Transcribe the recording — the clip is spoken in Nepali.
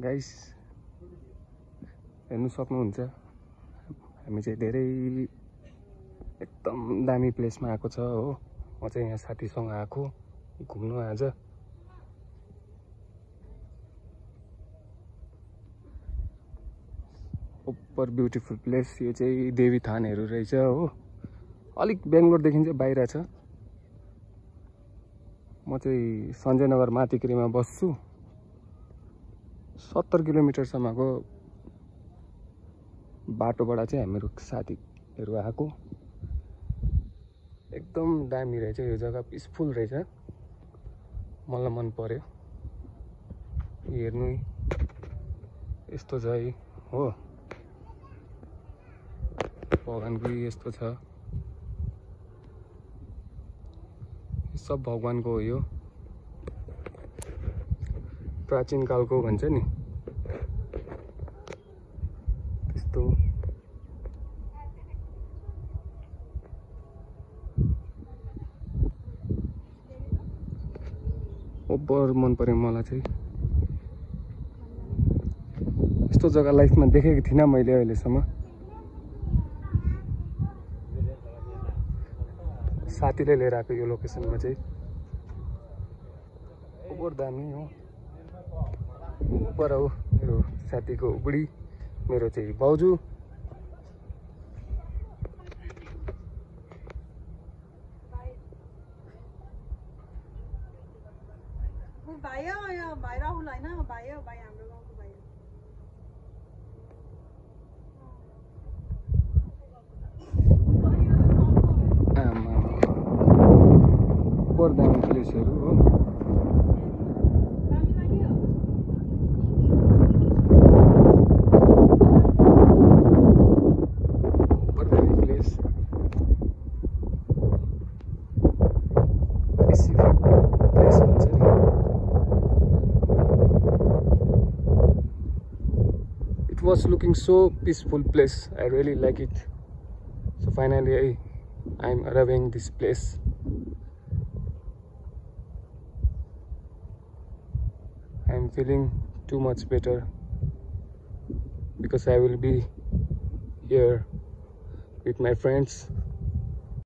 गाइस हेर्नु सक्नुहुन्छ हामी चाहिँ धेरै एकदम दामी प्लेसमा आएको छ हो। म चाहिँ यहाँ साथीसँग आएको घुम्नु आज। Super beautiful place. यो चाहिँ देवी थानहरू रहेछ हो। अलिक बेंगलोरदेखि चाहिँ बाहिर छ। म चाहिँ सञ्जयनगर माथिक्रीमा बस्छु। 70 किलोमिटरसम्मको बाटोबाट चाहिँ हामीहरू साथीहरू आएको। एकदम दामी रहेछ यो जग्गा, पिसफुल रहेछ। मलाई मन पर्यो। हेर्नु यस्तो छ है हो। भगवानको यस्तो छ। सब भगवानको हो। यो प्राचीन कालको भन्छ नि त्यस्तो। ओभर मन पर्यो मलाई चाहिँ। यस्तो जग्गा लाइफमा देखेको थिइनँ मैले अहिलेसम्म। साथीले लिएर आएको यो लोकेसनमा चाहिँ ओभर दामी हो। ऊपर हो मेरो साथीको बुढी, मेरो चाहिँ बाउजू। भाइ हो यो भाइ राहुल हैन, भाइ हो, भाइ हाम्रो गाउँको भाइ हो। आमा ओभर दामी प्लेसहरू हो। It was looking so peaceful place. I really like it. So finally I'm arriving this place. I'm feeling too much better because I will be here with my friends.